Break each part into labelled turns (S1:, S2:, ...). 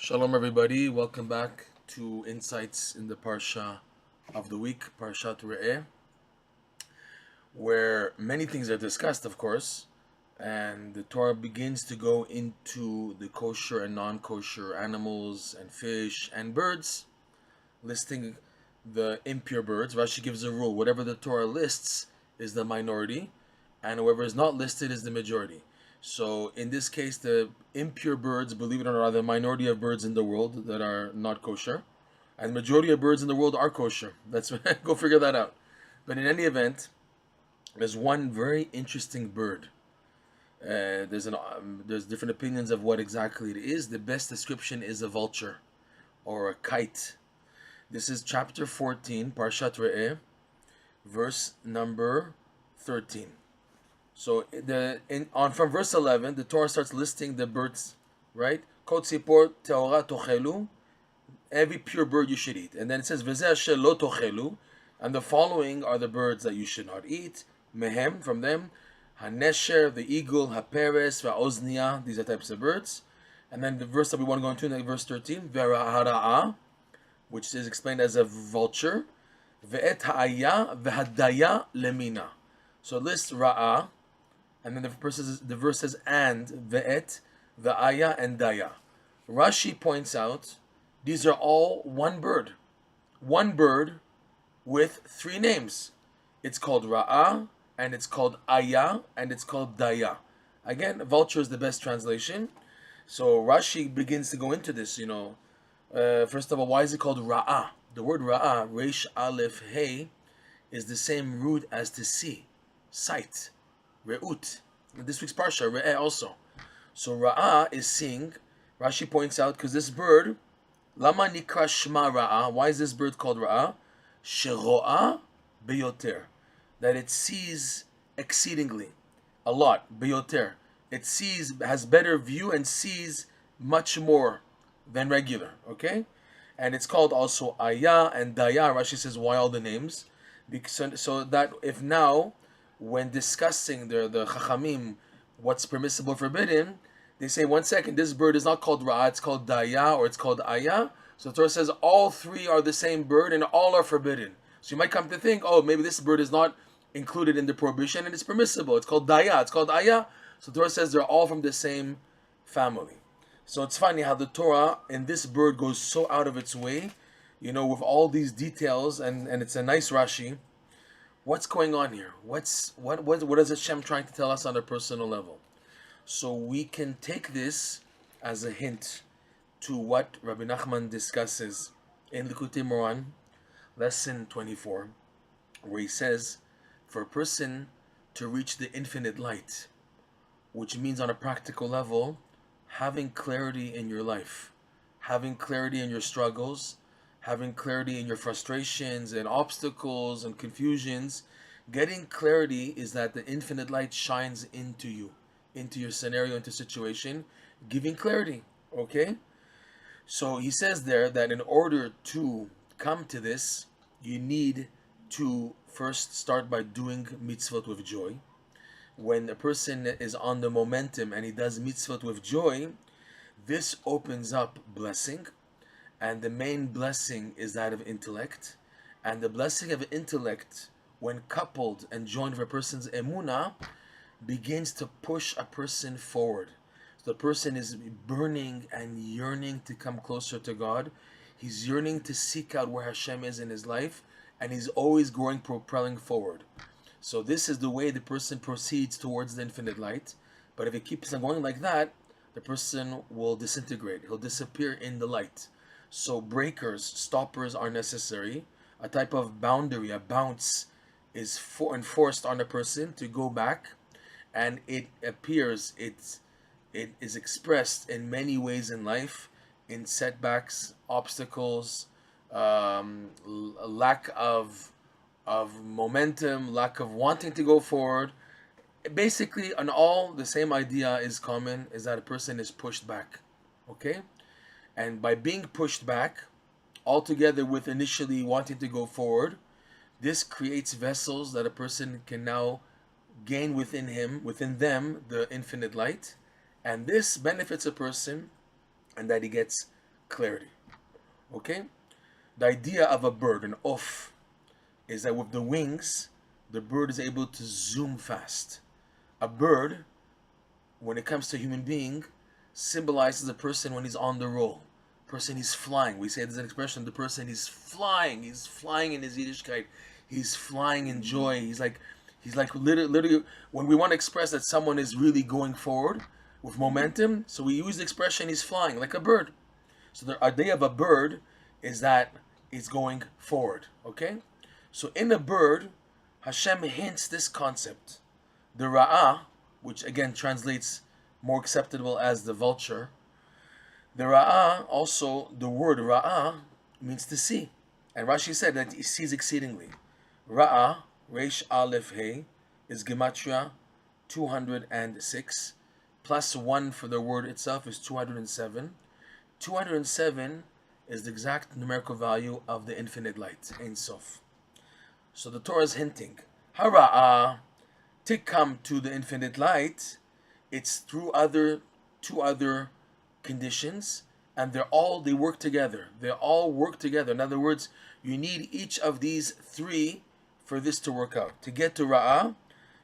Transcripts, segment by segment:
S1: Shalom, everybody. Welcome back to Insights in the Parsha of the week, Parshat Re'eh, where many things are discussed, of course, and the Torah begins to go into the kosher and non-kosher animals and fish and birds, listing the impure birds. Rashi gives a rule: whatever the Torah lists is the minority, and whoever is not listed is the majority. So in this case, the impure birds, believe it or not, are the minority of birds in the world that are not kosher, and the majority of birds in the world are kosher. Let's go figure that out. But in any event, there's one very interesting bird. There's different opinions of what exactly it is. The best description is a vulture or a kite. This is chapter 14, Parshat Re'eh, verse number 13. So from verse 11, the Torah starts listing the birds, right? Kot tzipor teora tochelu, every pure bird you should eat. And then it says v'zeh asher lo tochelu, and the following are the birds that you should not eat. Mehem, from them, hanesher, the eagle, haperes, va'oznia, these are types of birds. And then the verse that we want to go into, verse 13, ve'ra'ah, which is explained as a vulture, ve'et ha'ayah ve'hadayah lemina. So it lists ra'ah, and then the verse says and ve'et, the ayah, and dayah. Rashi points out these are all one bird with three names. It's called ra'ah, and it's called ayah, and it's called dayah. Again, vulture is the best translation. So Rashi begins to go into this. First of all, why is it called ra'ah? The word ra'ah, resh aleph hey, is the same root as to see, sight. Re'ut. In this week's Parsha, Re'eh also. So Ra'ah is seeing. Rashi points out, because this bird, Lama nikra shma Ra'ah, why is this bird called Ra'ah? Shero'ah beyoter. That it sees exceedingly, a lot, beyoter. It sees, has better view and sees much more than regular, okay? And it's called also ayah and dayah. Rashi says, why all the names? Because, so that if now, when discussing the Chachamim, what's permissible, forbidden, they say, 1 second, this bird is not called Ra'ah, it's called dayah, or it's called ayah. So the Torah says all three are the same bird and all are forbidden. So you might come to think, oh, maybe this bird is not included in the prohibition and it's permissible. It's called dayah, it's called ayah. So the Torah says they're all from the same family. So it's funny how the Torah in this bird goes so out of its way, with all these details, and it's a nice Rashi. What's going on here? What is Hashem trying to tell us on a personal level? So we can take this as a hint to what Rebbe Nachman discusses in Likutey Moharan, lesson 24, where he says, for a person to reach the infinite light, which means on a practical level, having clarity in your life, having clarity in your struggles, having clarity in your frustrations and obstacles and confusions. Getting clarity is that the infinite light shines into you, into your scenario, into situation, giving clarity, okay? So he says there that in order to come to this, you need to first start by doing mitzvot with joy. When a person is on the momentum and he does mitzvot with joy, this opens up blessing. And the main blessing is that of intellect. And the blessing of intellect, when coupled and joined with a person's emunah, begins to push a person forward. So the person is burning and yearning to come closer to God. He's yearning to seek out where Hashem is in his life. And he's always growing, propelling forward. So this is the way the person proceeds towards the infinite light. But if it keeps on going like that, the person will disintegrate. He'll disappear in the light. So breakers, stoppers are necessary. A type of boundary, a bounce, is enforced on a person to go back, and it appears, it is expressed in many ways in life, in setbacks, obstacles, lack of momentum, lack of wanting to go forward. Basically, on all, the same idea is common, is that a person is pushed back, okay? And by being pushed back, altogether with initially wanting to go forward, this creates vessels that a person can now gain within them, the infinite light. And this benefits a person and that he gets clarity. Okay? The idea of a bird, an off, is that with the wings, the bird is able to zoom fast. A bird, when it comes to a human being, symbolizes a person when he's on the roll. Person he's flying. We say there's an expression, the person is flying. He's flying in his Yiddishkeit. He's flying in joy. He's like literally when we want to express that someone is really going forward with momentum, so we use the expression he's flying like a bird. So the idea of a bird is that it's going forward. Okay? So in a bird, Hashem hints this concept. The ra'ah, which again translates more acceptable as the vulture. The ra'ah, also the word ra'ah means to see. And Rashi said that he sees exceedingly. Ra'ah, Reish Aleph Hey, is Gematria 206. Plus 1 for the word itself is 207. 207 is the exact numerical value of the infinite light, Ein Sof. So the Torah is hinting, Hara'ah, to come to the infinite light, it's through two other conditions, and they work together. They all work together. In other words, you need each of these three for this to work out. To get to Ra'ah,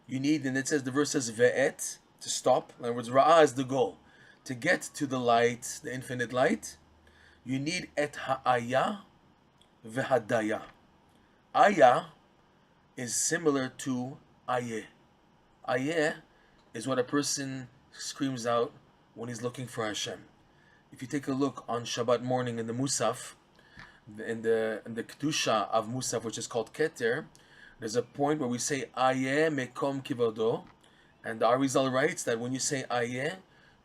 S1: you need, and it says, the verse says, Ve'et, to stop. In other words, Ra'ah is the goal. To get to the light, the infinite light, you need et ha'ayah ve'hadayah. Ayah is similar to ayeh. Ayeh is what a person screams out when he's looking for Hashem. If you take a look on Shabbat morning in the Musaf, in the Kedusha of Musaf, which is called Keter, there's a point where we say ayeh mekom kivodo, and the Arizal writes that when you say ayeh,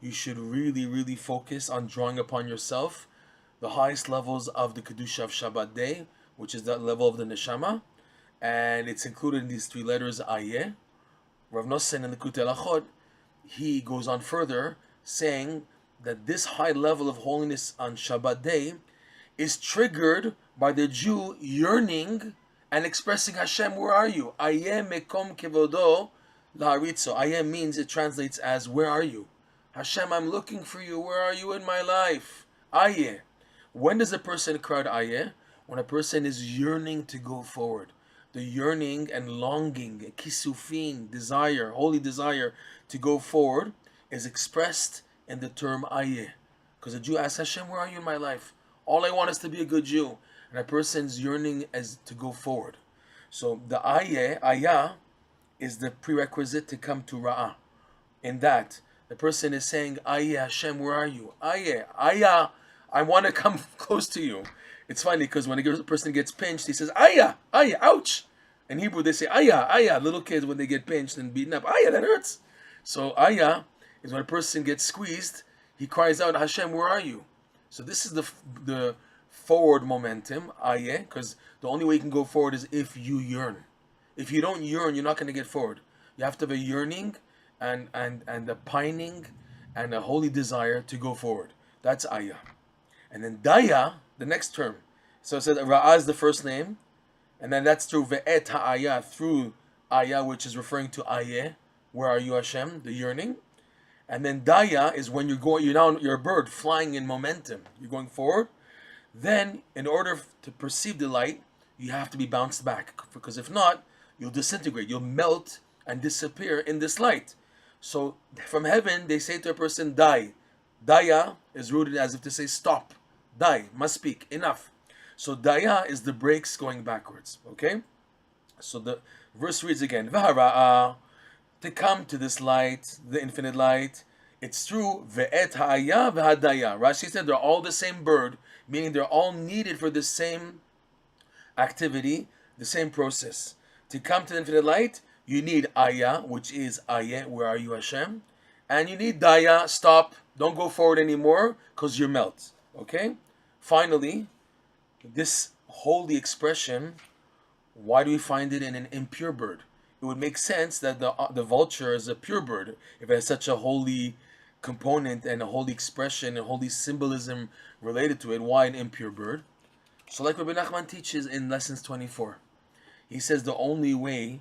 S1: you should really, really focus on drawing upon yourself the highest levels of the Kedusha of Shabbat day, which is that level of the Neshama, and it's included in these three letters ayeh. Rav Nosson in the Likutey Moharan, he goes on further, saying that this high level of holiness on Shabbat day is triggered by the Jew yearning and expressing, Hashem, where are you? Ayeh mekom kevodo la'aritzo. Ayeh means, it translates as, where are you? Hashem, I'm looking for you. Where are you in my life? Ayeh. When does a person cry out ayeh? When a person is yearning to go forward. The yearning and longing, kisufin, desire, holy desire to go forward is expressed in the term ayeh. Because the Jew asks, Hashem, where are you in my life? All I want is to be a good Jew. And a person's yearning is to go forward. So the ayah is the prerequisite to come to ra'ah. In that, the person is saying, ayeh, Hashem, where are you? Ayeh, I want to come close to you. It's funny because when a person gets pinched, he says, ayah, ouch. In Hebrew, they say, ayah. Little kids, when they get pinched and beaten up, ayah, that hurts. So ayah is when a person gets squeezed, he cries out, Hashem, where are you? So this is the forward momentum, ayeh, because the only way you can go forward is if you yearn. If you don't yearn, you're not going to get forward. You have to have a yearning and a pining and a holy desire to go forward. That's ayah. And then dayah, the next term. So it says Ra'ah is the first name, and then that's through ve'et ha'ayah, through ayah, which is referring to ayeh, where are you, Hashem, the yearning. And then dayah is when you're a bird flying in momentum. You're going forward. Then, in order to perceive the light, you have to be bounced back, because if not, you'll disintegrate, you'll melt and disappear in this light. So from heaven, they say to a person, die. Dayah is rooted as if to say stop. Die, must speak, enough. So dayah is the brakes going backwards. Okay? So the verse reads again, V'hara'ah, to come to this light, the infinite light, it's through ve'et ha'ayah v'hadayah. Rashi said they're all the same bird, meaning they're all needed for the same activity, the same process. To come to the infinite light, you need ayah, which is ayeh, where are you, Hashem? And you need dayah, stop, don't go forward anymore, because you melt. Okay? Finally, this holy expression, why do we find it in an impure bird? It would make sense that the vulture is a pure bird if it has such a holy component and a holy expression and holy symbolism related to it. Why an impure bird? So like Rebbe Nachman teaches in Lessons 24, he says the only way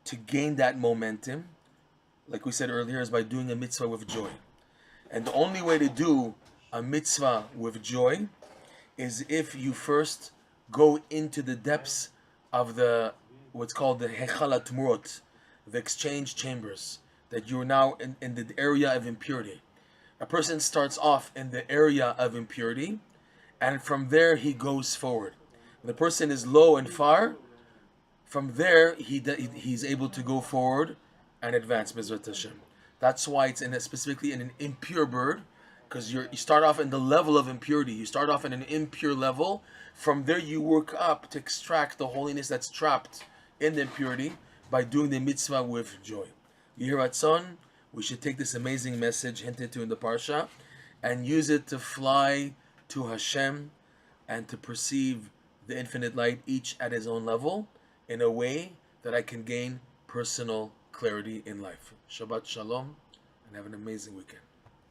S1: to gain that momentum, like we said earlier, is by doing a mitzvah with joy. And the only way to do a mitzvah with joy is if you first go into the depths of the what's called the Hechalat Murot, the exchange chambers, that you're now in the area of impurity. A person starts off in the area of impurity, and from there he goes forward. When the person is low and far, from there he's able to go forward and advance, Bezrat Hashem. That's why it's specifically in an impure bird, because you start off in the level of impurity. You start off in an impure level. From there you work up to extract the holiness that's trapped in the impurity by doing the mitzvah with joy. Yiratzon, we should take this amazing message hinted to in the Parsha and use it to fly to Hashem and to perceive the infinite light, each at his own level, in a way that I can gain personal clarity in life. Shabbat Shalom, and have an amazing weekend.